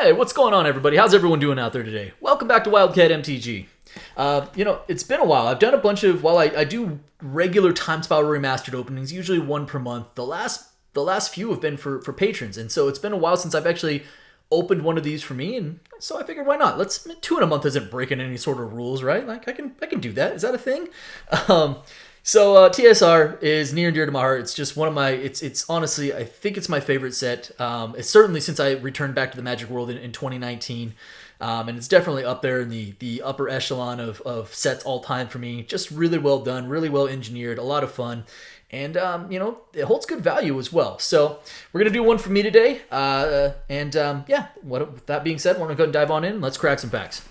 Hey, what's going on, everybody? How's everyone doing out there today? Welcome back to Wildcat MTG. It's been a while. I've done a bunch of, while I do regular Spiral Remastered openings, usually one per month. The last few have been for patrons, and so it's been a while since I've actually opened one of these for me, and so I figured, why not? Two in a month isn't breaking any sort of rules, right? Like I can do that. Is that a thing? TSR is near and dear to my heart. It's just one of my, it's honestly, I think it's my favorite set. It's certainly since I returned back to the Magic World in 2019. And it's definitely up there in the upper echelon of sets all time for me. Just really well done, really well engineered, a lot of fun. And, it holds good value as well. So we're going to do one for me today. With that being said, we're going to go and dive on in. Let's crack some packs.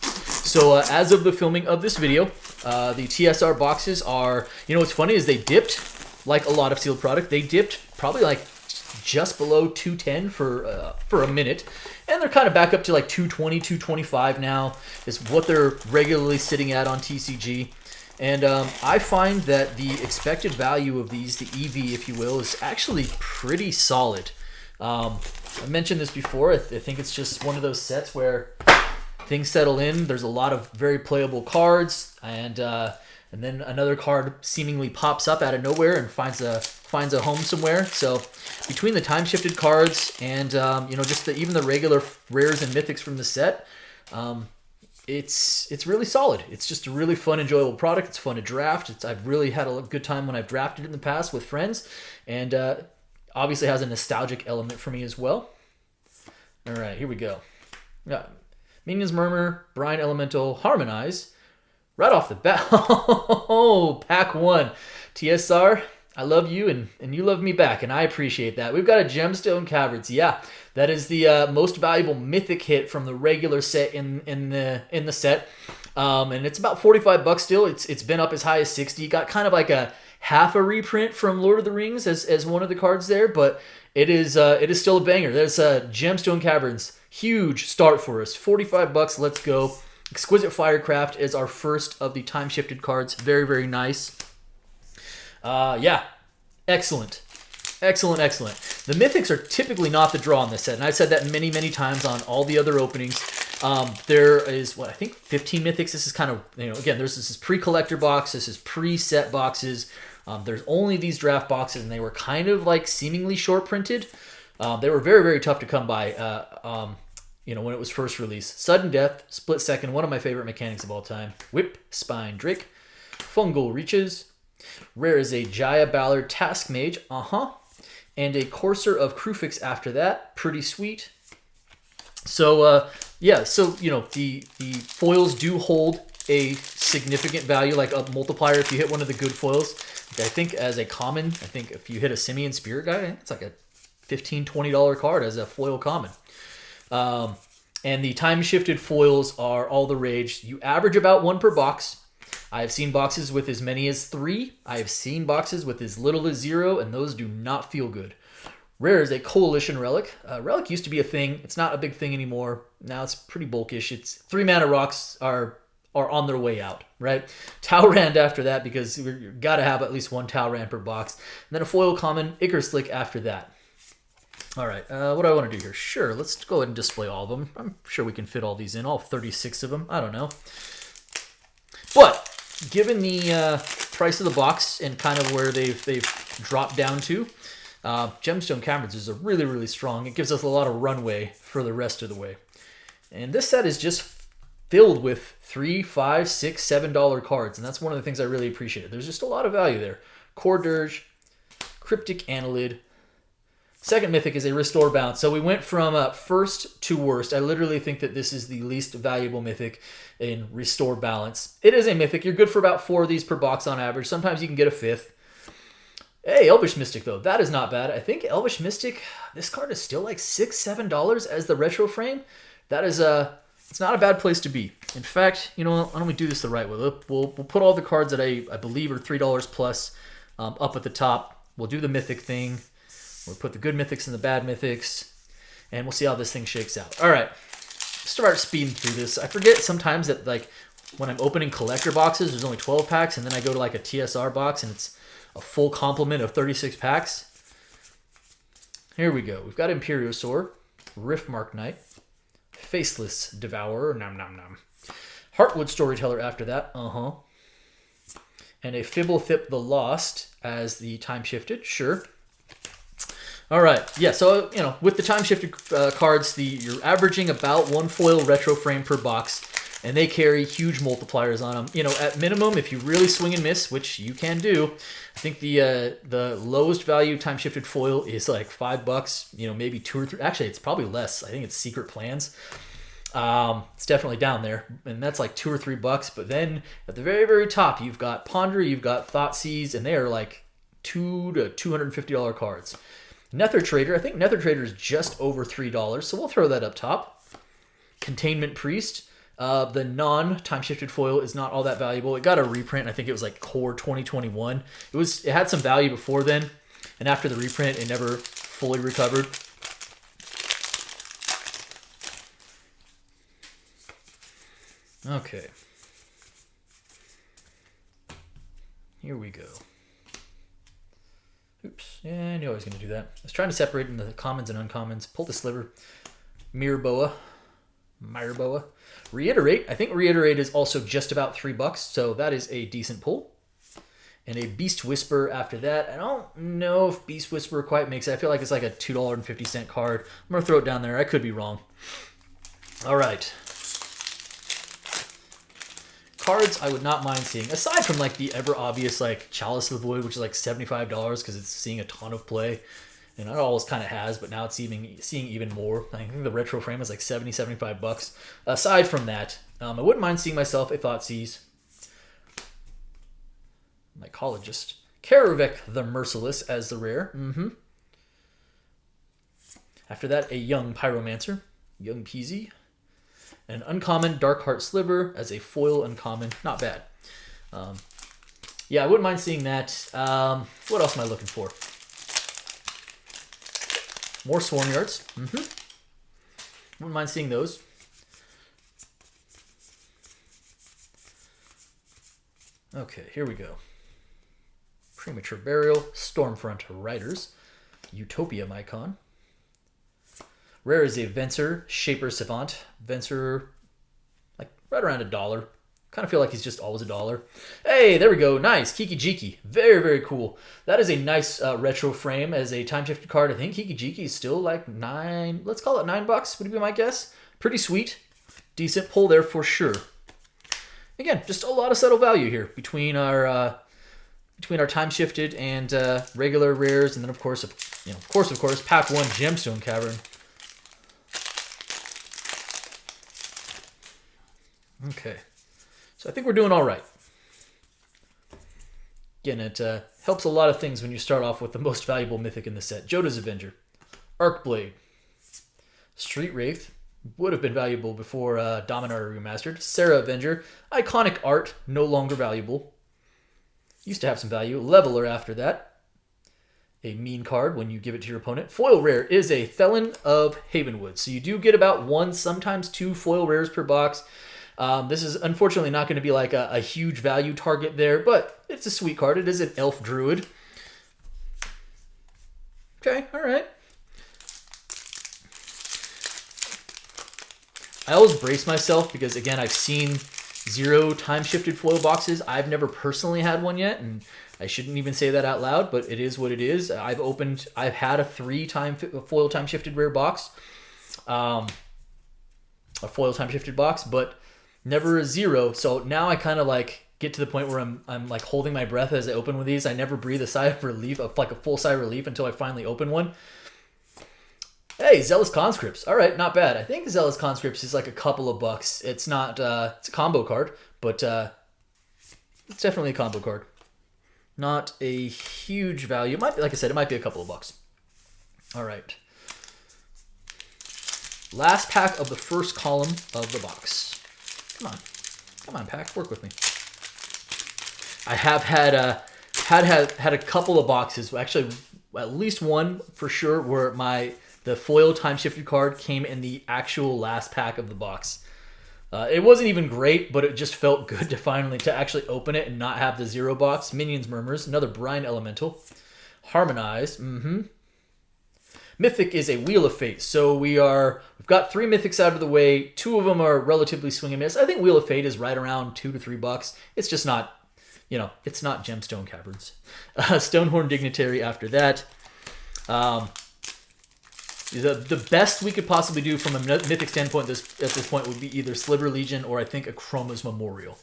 So as of the filming of this video, the TSR boxes are, what's funny is they dipped, like a lot of sealed product, they dipped probably like just below 210 for a minute. And they're kind of back up to like 220, 225 now is what they're regularly sitting at on TCG. And I find that the expected value of these, the EV, if you will, is actually pretty solid. I mentioned this before. I think it's just one of those sets where things settle in. There's a lot of very playable cards, and then another card seemingly pops up out of nowhere and finds a home somewhere. So between the time-shifted cards and just even the regular rares and mythics from the set, it's really solid. It's just a really fun, enjoyable product. It's fun to draft. I've really had a good time when I've drafted it in the past with friends, and obviously has a nostalgic element for me as well. All right, here we go. Minions Murmur, Brine Elemental, Harmonize. Right off the bat. Oh, pack one. TSR, I love you and you love me back, and I appreciate that. We've got a Gemstone Caverns. Yeah, that is the most valuable mythic hit from the regular set in the set. And it's about $45 still. It's been up as high as 60. Got kind of like a half a reprint from Lord of the Rings as one of the cards there, but it is still a banger. There's Gemstone Caverns. Huge start for us. $45, let's go. Exquisite Firecraft is our first of the time-shifted cards. Very, very nice. Excellent. Excellent, excellent. The Mythics are typically not the draw in this set, and I've said that many, many times on all the other openings. There is, I think 15 Mythics. This is kind of, again, this is pre-collector box. This is pre-set boxes. There's only these draft boxes, and they were kind of like seemingly short-printed. They were very, very tough to come by, when it was first released. Sudden Death, Split Second, one of my favorite mechanics of all time. Whip, Spine Drake, Fungal Reaches. Rare is a Jaya Ballard Task Mage, and a Courser of Krufix after that. Pretty sweet. So, the foils do hold a significant value, like a multiplier if you hit one of the good foils. I think as a common, if you hit a Simian Spirit Guide, it's like a $15, $20 card as a foil common. And the time-shifted foils are all the rage. You average about one per box. I have seen boxes with as many as 3. I have seen boxes with as little as 0, and those do not feel good. Rare is a Coalition Relic. Relic used to be a thing. It's not a big thing anymore. Now it's pretty bulkish. It's 3-mana rocks are on their way out, right? Talrand after that, because you've got to have at least one Talrand per box. And then a foil common, Icar Slick after that. All right, what do I want to do here? Sure, let's go ahead and display all of them. I'm sure we can fit all these in, all 36 of them. I don't know. But given the price of the box and kind of where they've dropped down to, Gemstone Caverns is a really, really strong. It gives us a lot of runway for the rest of the way. And this set is just filled with $3, $5, $6, $7 cards, and that's one of the things I really appreciate. There's just a lot of value there. Core Dirge, Cryptic Annelid. Second Mythic is a Restore Bounce. So we went from first to worst. I literally think that this is the least valuable Mythic in Restore Balance. It is a Mythic. You're good for about 4 of these per box on average. Sometimes you can get a 5th. Hey, Elvish Mystic, though. That is not bad. I think Elvish Mystic, this card is still like $6, $7 as the retro frame. That is it's not a bad place to be. In fact, why don't we do this the right way? We'll put all the cards that I believe are $3 plus up at the top. We'll do the Mythic thing. We'll put the good Mythics and the bad Mythics, and we'll see how this thing shakes out. All right, start speeding through this. I forget sometimes that when I'm opening collector boxes, there's only 12 packs, and then I go to like a TSR box, and it's a full complement of 36 packs. Here we go. We've got Imperiosaur, Riftmark Knight, Faceless Devourer, nom nom nom. Heartwood Storyteller after that, and a Fibblethip the Lost as the Timeshifted, sure. All right, yeah, so, you know, with the Timeshifted cards, you're averaging about 1 foil retro frame per box, and they carry huge multipliers on them. You know, at minimum, if you really swing and miss, which you can do, I think the lowest value Timeshifted foil is like $5, you know, maybe 2 or 3. Actually, it's probably less. I think it's Secret Plans. It's definitely down there, and that's like $2 or $3. But then at the very, very top, you've got Ponder, you've got Thoughtseize, and they are like $2 to $250 cards. Nether Trader, I think Nether Trader is just over $3, so we'll throw that up top. Containment Priest, the non-Timeshifted foil is not all that valuable. It got a reprint, I think it was like Core 2021. It had some value before then, and after the reprint, it never fully recovered. Okay. Here we go. Oops. Yeah, I knew I was going to do that. I was trying to separate into the commons and uncommons. Pull the sliver. Mirboa. Reiterate. I think Reiterate is also just about $3, so that is a decent pull. And a Beast Whisper after that. I don't know if Beast Whisper quite makes it. I feel like it's like a $2.50 card. I'm going to throw it down there. I could be wrong. All right. Cards I would not mind seeing, aside from like the ever obvious like Chalice of the Void, which is like $75 because it's seeing a ton of play, and it always kind of has, but now it's seeing even more. I think the retro frame is like $75. Aside from that, I wouldn't mind seeing myself a Thoughtseize, Mycologist, Karavek the Merciless as the rare. After that, a Young Pyromancer, Young Peasy. An uncommon Darkheart Sliver as a foil uncommon. Not bad. Yeah, I wouldn't mind seeing that. What else am I looking for? More Swarm Yards. Wouldn't mind seeing those. Okay, here we go. Premature Burial, Stormfront Riders, Utopia Mycon. Rare is a Venser, Shaper Savant. Venser, like right around $1. Kind of feel like he's just always $1. Hey, there we go. Nice. Kiki Jiki. Very, very cool. That is a nice retro frame as a time-shifted card. I think Kiki Jiki is still like $9. Let's call it $9 would be my guess. Pretty sweet. Decent pull there for sure. Again, just a lot of subtle value here between our time-shifted and regular rares, and then of course, Pack 1 Gemstone Cavern. Okay, so I think we're doing all right. Again, it helps a lot of things when you start off with the most valuable mythic in the set. Joda's Avenger, Arcblade, Street Wraith, would have been valuable before Dominator Remastered. Sarah Avenger, iconic art, no longer valuable. Used to have some value. Leveler after that. A mean card when you give it to your opponent. Foil rare is a Felon of Havenwood. So you do get about 1, sometimes 2 foil rares per box. This is unfortunately not going to be like a huge value target there, but it's a sweet card. It is an Elf Druid. Okay, all right. I always brace myself because, again, I've seen 0 time-shifted foil boxes. I've never personally had one yet, and I shouldn't even say that out loud, but it is what it is. I've had a 3-time foil time-shifted rare box, a foil time-shifted box, but never a 0. So now I kind of like get to the point where I'm like holding my breath as I open one of these. I never breathe a sigh of relief, like a full sigh of relief, until I finally open one. Hey, Zealous Conscripts. All right, not bad. I think Zealous Conscripts is like a couple of bucks. It's not, it's a combo card, but it's definitely a combo card. Not a huge value. It might be, like I said, it might be a couple of bucks. All right. Last pack of the first column of the box. Come on, pack, work with me. I have had a couple of boxes, actually at least one for sure, where the foil time-shifted card came in the actual last pack of the box. It wasn't even great, but it just felt good to actually open it and not have the 0 box. Minions Murmurs, another Brine Elemental. Harmonize, Mythic is a Wheel of Fate. So we've got 3 mythics out of the way. 2 of them are relatively swing and miss. I think Wheel of Fate is right around $2 to $3. It's just not, it's not Gemstone Caverns. Stonehorn Dignitary after that. The best we could possibly do from a mythic standpoint at this point would be either Sliver Legion or I think a Chroma's Memorial.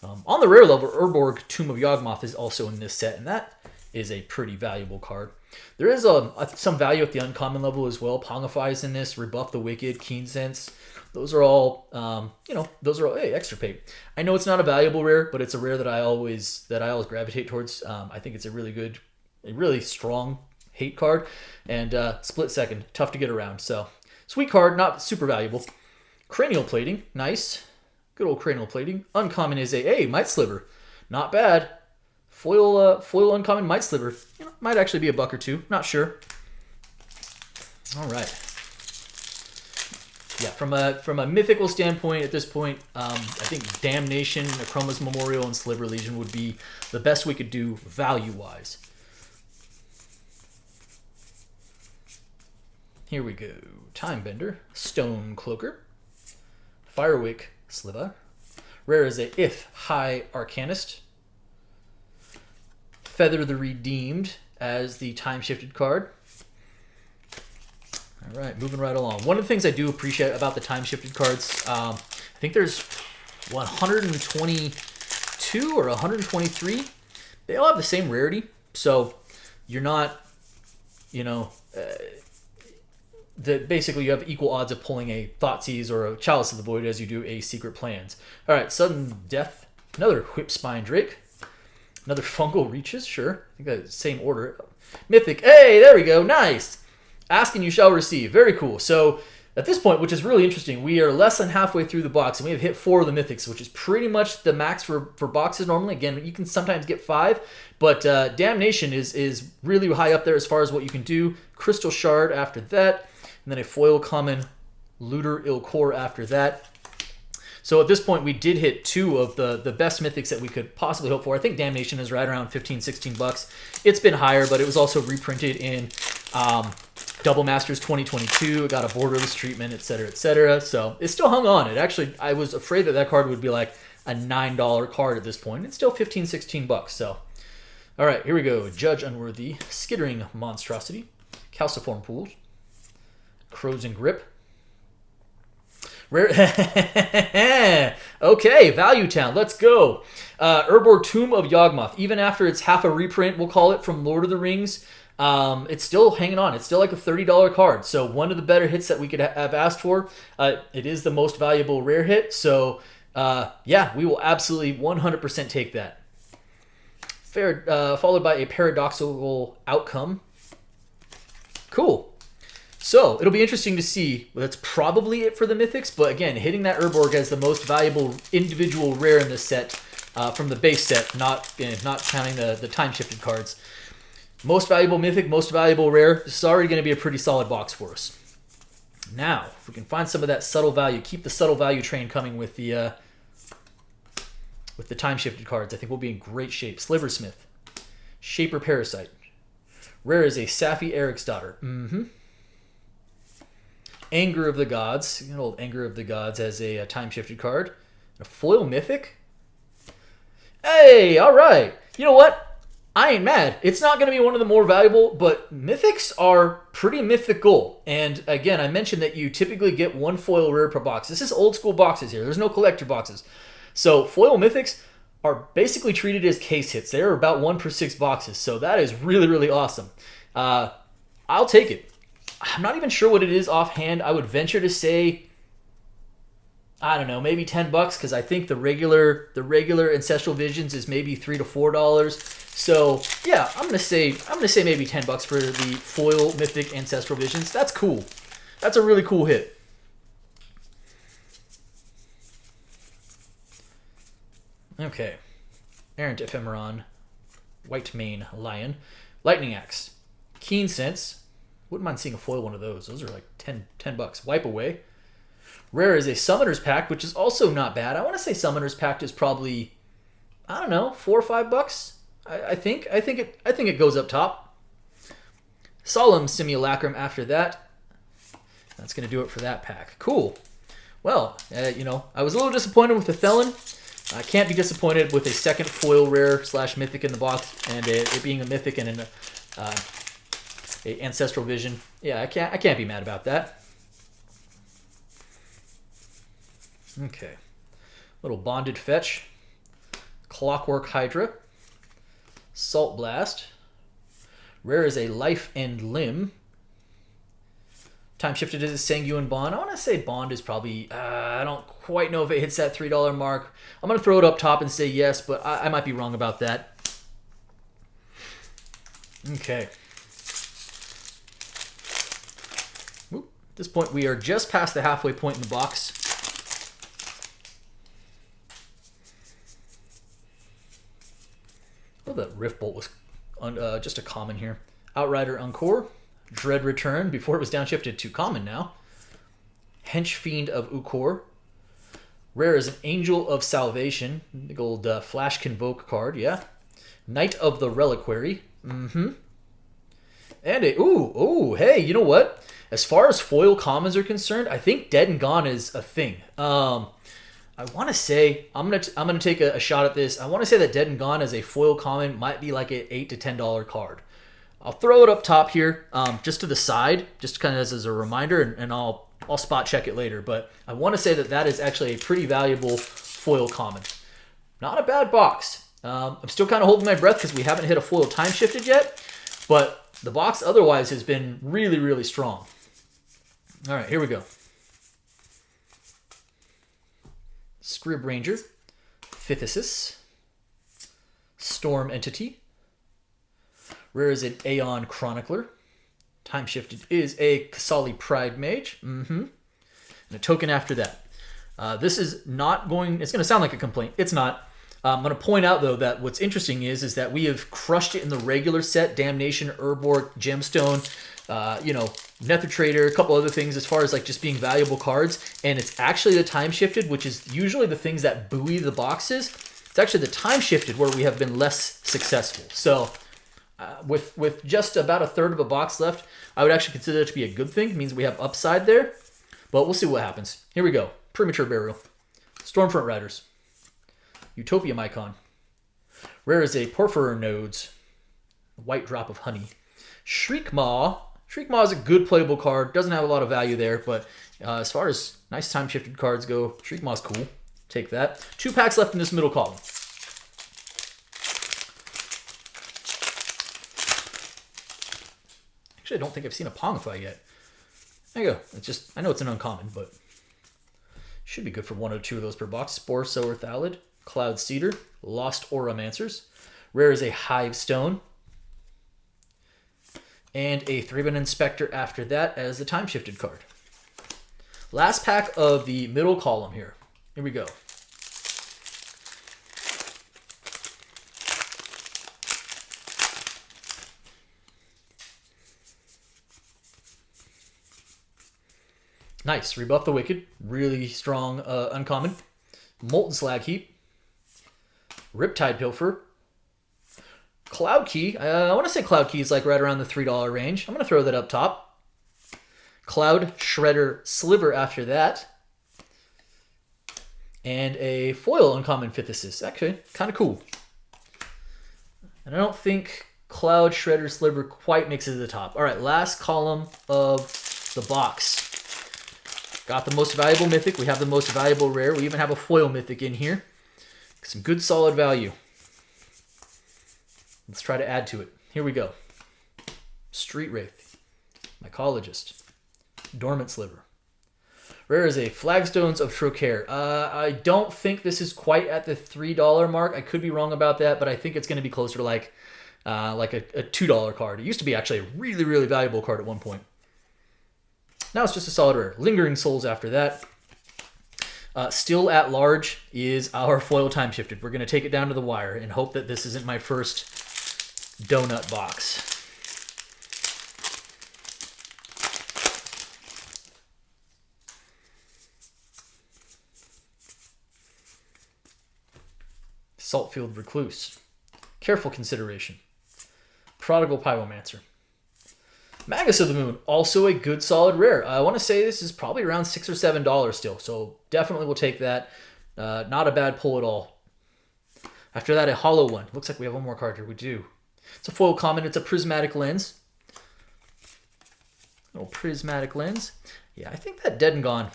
On the rare level, Urborg Tomb of Yawgmoth is also in this set, and that is a pretty valuable card. There is some value at the uncommon level as well. Pongify is in this, Rebuff the Wicked, Keen Sense. Those are all, hey, extirpate. I know it's not a valuable rare, but it's a rare that I always gravitate towards. I think it's a really strong hate card, and Split Second, tough to get around. So sweet card, not super valuable. Cranial Plating, nice, good old Cranial Plating. Uncommon is a Might Sliver, not bad. Foil uncommon Might Sliver, might actually be $1 or $2, not sure. All right. Yeah, from a mythical standpoint at this point, I think Damnation, Chroma's Memorial, and Sliver Legion would be the best we could do value-wise. Here we go. Timebender, Stone Cloaker, Firewick Sliver. Rare is a If High Arcanist. Feather the Redeemed as the Time-Shifted card. All right, moving right along. One of the things I do appreciate about the Time-Shifted cards, I think there's 122 or 123. They all have the same rarity, so you're not, basically you have equal odds of pulling a Thoughtseize or a Chalice of the Void as you do a Secret Plans. All right, Sudden Death, another Whipspine Drake. Another Fungal Reaches, sure. I think that's the same order. Mythic, hey, there we go, nice. Ask and you shall receive, very cool. So at this point, which is really interesting, we are less than halfway through the box, and we have hit 4 of the Mythics, which is pretty much the max for boxes normally. Again, you can sometimes get 5, but Damnation is really high up there as far as what you can do. Crystal Shard after that, and then a Foil Common Looter Ilkor after that. So at this point, we did hit 2 of the best mythics that we could possibly hope for. I think Damnation is right around $15, $16. It's been higher, but it was also reprinted in Double Masters 2022. It got a borderless treatment, etc., etc. So it still hung on. It actually, I was afraid that card would be like a $9 card at this point. It's still $15, $16. So, all right, here we go. Judge Unworthy, Skittering Monstrosity, Calciform Pools, Crows and Grip. Rare. Okay, Value Town. Let's go. Urborg Tomb of Yawgmoth. Even after it's half a reprint, we'll call it, from Lord of the Rings, it's still hanging on. It's still like a $30 card. So one of the better hits that we could have asked for. It is the most valuable rare hit. So yeah, we will absolutely 100% take that. Followed by a Paradoxical Outcome. Cool. So it'll be interesting to see. Well, that's probably it for the Mythics, but again, hitting that Urborg as the most valuable individual rare in this set from the base set, not counting the Time-Shifted cards. Most valuable Mythic, most valuable rare. This is already going to be a pretty solid box for us. Now, if we can find some of that subtle value, keep the subtle value train coming with the Time-Shifted cards, I think we'll be in great shape. Sliversmith, Shaper Parasite. Rare is a Safi Eriksdotter. Anger of the Gods, old Anger of the Gods as a Time-Shifted card. A foil Mythic. Hey, all right. You know what? I ain't mad. It's not going to be one of the more valuable, but Mythics are pretty mythical. And again, I mentioned that you typically get 1 foil rare per box. This is old school boxes here. There's no collector boxes. So foil Mythics are basically treated as case hits. They're about 1 per 6 boxes. So that is really, really awesome. I'll take it. I'm not even sure what it is offhand. I would venture to say, I don't know, maybe $10 because I think the regular Ancestral Visions is maybe $3 to $4. So yeah, I'm gonna say maybe $10 for the foil Mythic Ancestral Visions. That's cool. That's a really cool hit. Okay, Errant Ephemeron, White Mane Lion, Lightning Axe, Keen Sense. Wouldn't mind seeing a foil one of those. Those are like $10. Wipe Away. Rare is a Summoner's Pact, which is also not bad. I want to say Summoner's Pact is probably, I don't know, $4 or $5. I think it goes up top. Solemn Simulacrum after that. That's going to do it for that pack. Cool. Well, you know, I was a little disappointed with the Felon. I can't be disappointed with a second foil rare / mythic in the box, and it being a mythic and a Ancestral Vision. Yeah, I can't be mad about that. Okay. Little Bonded Fetch. Clockwork Hydra. Salt Blast. Rare is a Life and Limb. Timeshifted is a Sanguine Bond. I want to say Bond is probably, I don't quite know if it hits that $3 mark. I'm going to throw it up top and say yes, but I might be wrong about that. Okay. Oop. At this point, we are just past the halfway point in the box. Oh, that Rift Bolt was just a common here. Outrider Encore. Dread Return, before it was downshifted to common now. Hench Fiend of Ukor. Rare is an Angel of Salvation. Big old Flash Convoke card, yeah. Knight of the Reliquary. And hey, you know what? As far as foil commons are concerned, I think Dead and Gone is a thing. I want to say, I'm gonna take a shot at this. I want to say that Dead and Gone as a foil common might be like an $8 to $10 card. I'll throw it up top here, just to the side, just kind of as a reminder, and I'll spot check it later. But I want to say that is actually a pretty valuable foil common. Not a bad box. I'm still kind of holding my breath because we haven't hit a foil Timeshifted yet, but the box otherwise has been really, really strong. All right, here we go. Scrib Ranger, Phthisis, Storm Entity. Rare is an Aeon Chronicler. Timeshifted is a Kasali Pride Mage. And a token after that. This is not going... It's going to sound like a complaint. It's not. I'm going to point out, though, that what's interesting is that we have crushed it in the regular set. Damnation, Urborg, Gemstone, Nether Trader, a couple other things as far as like just being valuable cards. And it's actually the Timeshifted, which is usually the things that buoy the boxes. It's actually the Timeshifted where we have been less successful. So... with just about a third of a box left, I would actually consider it to be a good thing. It means we have upside there, but we'll see what happens. Here we go. Premature Burial. Stormfront Riders. Utopium Icon. Rare is a Porphyrer Nodes. White Drop of Honey. Shriekmaw. Shriekmaw is a good playable card. Doesn't have a lot of value there, but as far as nice time-shifted cards go, Shriekmaw's cool. Take that. 2 packs left in this middle column. Actually, I don't think I've seen a Pongify yet. There you go. It's just, I know it's an uncommon, but should be good for 1 or 2 of those per box. Spore Sower Thallid, Cloud Cedar, Lost Auramancers. Rare is a Hive Stone. And a Thraben Inspector after that as the Timeshifted card. Last pack of the middle column here. Here we go. Nice. Rebuff the Wicked. Really strong uncommon. Molten Slag Heap. Riptide Pilfer. Cloud Key. I want to say Cloud Key is like right around the $3 range. I'm going to throw that up top. Cloud Shredder Sliver after that. And a foil uncommon Phthisis. Actually, kind of cool. And I don't think Cloud Shredder Sliver quite makes it to the top. All right, last column of the box. Got the most valuable mythic. We have the most valuable rare. We even have a foil mythic in here. Some good solid value. Let's try to add to it. Here we go. Street Wraith. Mycologist. Dormant Sliver. Rare is a Flagstones of Trocaire. I don't think this is quite at the $3 mark. I could be wrong about that, but I think it's going to be closer to like a $2 card. It used to be actually a really, really valuable card at one point. Now it's just a solid rare. Lingering Souls after that. Still at large is our foil Timeshifted. We're going to take it down to the wire and hope that this isn't my first donut box. Saltfield Recluse. Careful Consideration. Prodigal Pyromancer. Magus of the Moon, also a good solid rare. I want to say this is probably around $6 or $7 still, so definitely we'll take that. Not a bad pull at all. After that, a hollow one. Looks like we have one more card here. We do. It's a foil common. It's a prismatic lens. Little prismatic lens. Yeah, I think that Dead and Gone.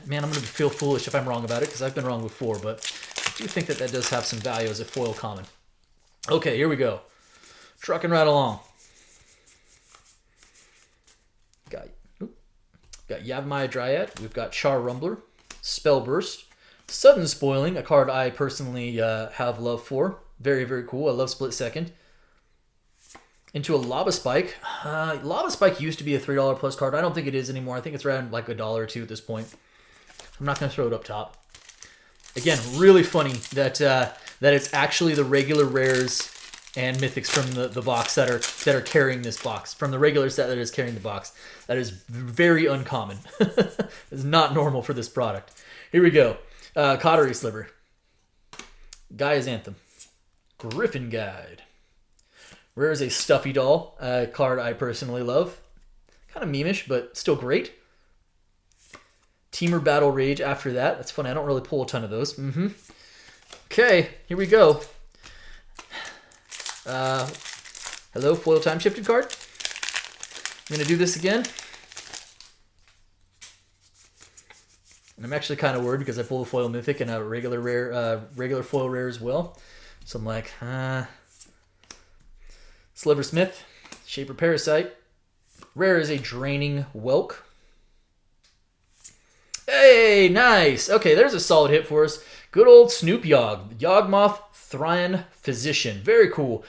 Man, I'm going to feel foolish if I'm wrong about it because I've been wrong before, but I do think that that does have some value as a foil common. Okay, here we go. Trucking right along. Got Yavimaya Dryad. We've got Char Rumbler, Spell Burst, Sudden Spoiling, a card I personally have love for. Very, very cool. I love Split Second. Into a Lava Spike. Lava Spike used to be a $3 plus card. I don't think it is anymore. I think it's around like $1 or $2 at this point. I'm not going to throw it up top. Again, really funny that that it's actually the regular rares and mythics from the box that are carrying this box. From the regular set that is carrying the box. That is very uncommon. It's not normal for this product. Here we go. Cautery Sliver. Gaia's Anthem. Griffin Guide. Rare is a Stuffy Doll, a card I personally love. Kind of memeish, but still great. Teamer Battle Rage after that. That's funny. I don't really pull a ton of those. Okay, here we go. Hello, foil time-shifted card. I'm going to do this again. And I'm actually kind of worried because I pulled a foil mythic and a regular rare, regular foil rare as well. So I'm like, Sliversmith, Shaper Parasite. Rare is a Draining Whelk. Hey, nice. Okay, there's a solid hit for us. Good old Snoop Yogg. Yawgmoth Thrian Physician. Very cool.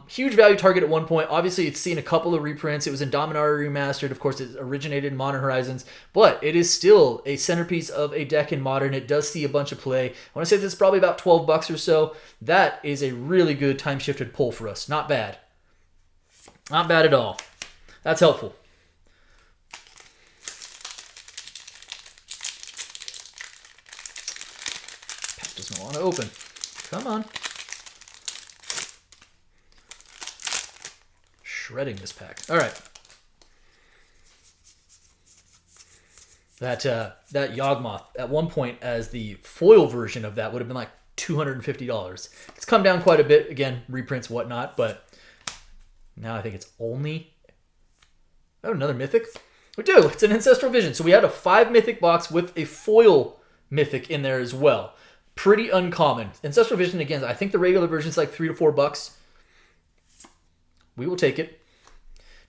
Huge value target at one point. Obviously, it's seen a couple of reprints. It was in Dominaria Remastered. Of course, it originated in Modern Horizons. But it is still a centerpiece of a deck in Modern. It does see a bunch of play. I want to say this is probably about $12 or so. That is a really good time-shifted pull for us. Not bad. Not bad at all. That's helpful. Pack doesn't want to open. Come on. Shredding this pack. All right. That Yawgmoth, at one point, as the foil version of that, would have been like $250. It's come down quite a bit. Again, reprints, whatnot, but now I think it's only... Oh, another mythic? We do. It's an Ancestral Vision. So we had a 5 mythic box with a foil mythic in there as well. Pretty uncommon. Ancestral Vision, again, I think the regular version is like $3 to $4. We will take it.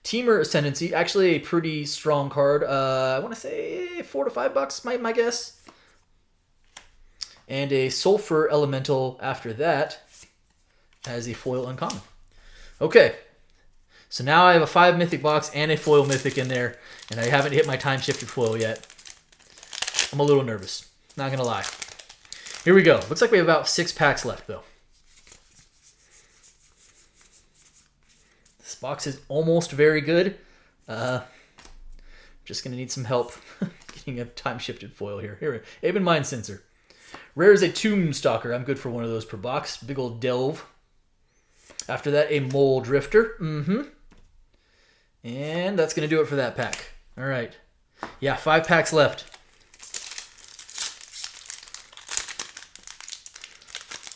Teamer Ascendancy, actually a pretty strong card. I want to say $4 to $5, my guess. And a Sulfur Elemental after that as a foil uncommon. Okay. So now I have a 5 mythic box and a foil mythic in there, and I haven't hit my time-shifted foil yet. I'm a little nervous. Not going to lie. Here we go. Looks like we have about 6 packs left, though. This box is almost very good. Just going to need some help getting a time-shifted foil here. Here, Aven Mind Sensor. Rare is a Tombstalker. I'm good for one of those per box. Big old Delve. After that, a Mole Drifter. And that's going to do it for that pack. All right. Yeah, 5 packs left.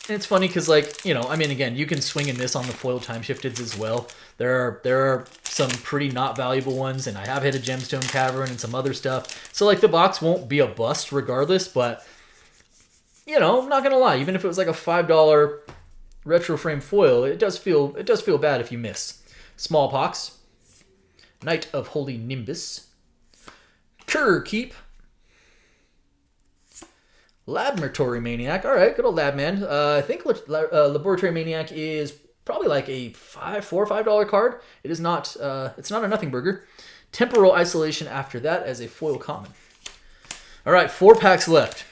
And it's funny because, like, you know, I mean, again, you can swing and miss on the foil time-shifteds as well. There are some pretty not valuable ones, and I have hit a Gemstone Cavern and some other stuff. So, like, the box won't be a bust regardless, but, you know, I'm not going to lie. Even if it was like a $5 retro frame foil, it does feel bad if you miss. Smallpox. Knight of Holy Nimbus. Cur Keep. Laboratory Maniac. All right, good old Lab Man. I think Laboratory Maniac is probably like a $4 or $5 card. It is not. It's not a nothing burger. Temporal Isolation after that as a foil common. All right, 4 packs left.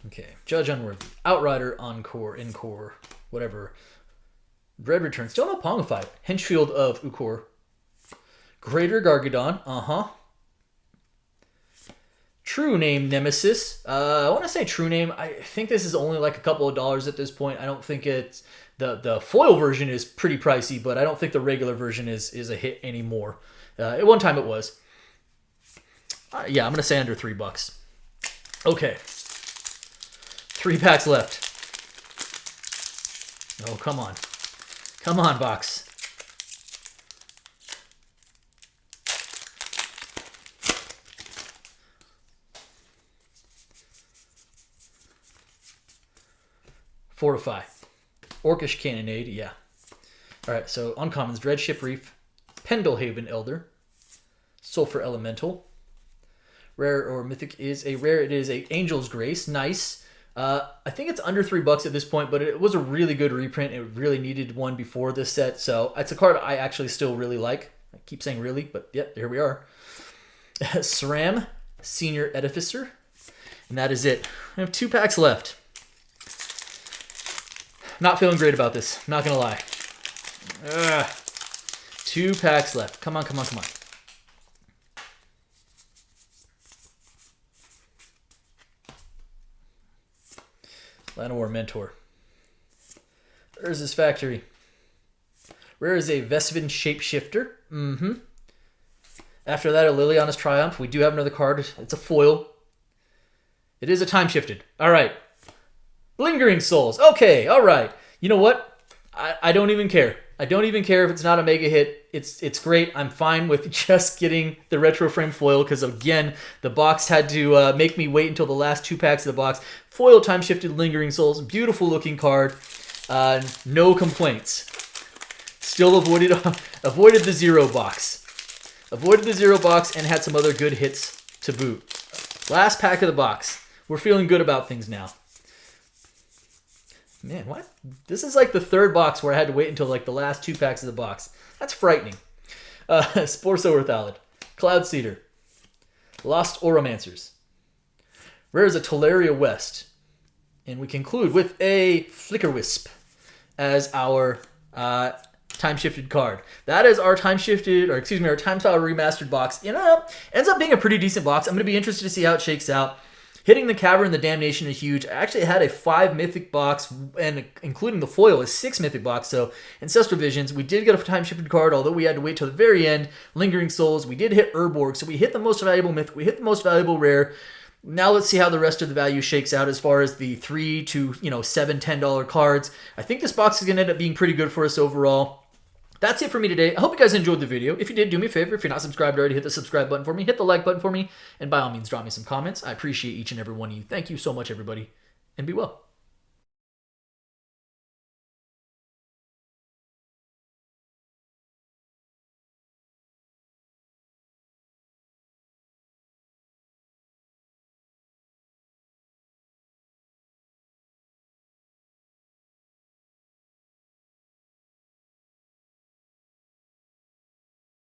Okay, Judge Unworthy, Outrider, Encore, whatever. Dread Return, still no Pongified. Henchfield of Ukor. Greater Gargadon, True name Nemesis. I want to say true name. I think this is only like a couple of dollars at this point. I don't think it's the foil version is pretty pricey, but I don't think the regular version is a hit anymore. At one time it was. Yeah, I'm gonna say under $3. Okay, 3 packs left. Oh, come on, box. Fortify. Orcish Cannonade, yeah. Alright, so uncommons, Dreadship Reef, Pendlehaven Elder, Sulfur Elemental. Rare or mythic is a rare. It is a Angel's Grace. Nice. I think it's under $3 at this point, but it was a really good reprint. It really needed one before this set, so it's a card I actually still really like. I keep saying really, but yep, here we are. SRAM, Senior Edificer, and that is it. I have 2 packs left. Not feeling great about this. Not gonna lie. 2 packs left. Come on, come on, come on. Llanowar Mentor. Where is this factory? Rare is a Vesvin Shapeshifter. After that, a Liliana's Triumph. We do have another card. It's a foil. It is a Timeshifted. All right. Lingering Souls. Okay, all right. You know what? I don't even care. I don't even care if it's not a mega hit. It's great. I'm fine with just getting the Retro Frame foil because, again, the box had to make me wait until the last 2 packs of the box. Foil Time-Shifted Lingering Souls. Beautiful looking card. No complaints. Still avoided the 0 box. Avoided the 0 box and had some other good hits to boot. Last pack of the box. We're feeling good about things now. Man, what? This is like the 3rd box where I had to wait until like the last 2 packs of the box. That's frightening. Spore Sower Thallid, Cloud Cedar, Lost Oromancers. Rare is a Teleria West. And we conclude with a Flicker Wisp as our time-shifted card. That is our time-shifted, or excuse me, our Time Spiral Remastered box. You know, ends up being a pretty decent box. I'm going to be interested to see how it shakes out. Hitting the Cavern, the Damnation is huge. I actually had a 5 mythic box, and including the foil, a 6 mythic box. So, Ancestral Visions, we did get a time-shifted card, although we had to wait till the very end. Lingering Souls, we did hit Urborg, so we hit the most valuable mythic, we hit the most valuable rare. Now let's see how the rest of the value shakes out as far as the $3 to $7, $10 cards. I think this box is going to end up being pretty good for us overall. That's it for me today. I hope you guys enjoyed the video. If you did, do me a favor. If you're not subscribed already, hit the subscribe button for me. Hit the like button for me. And by all means, drop me some comments. I appreciate each and every one of you. Thank you so much, everybody. And be well.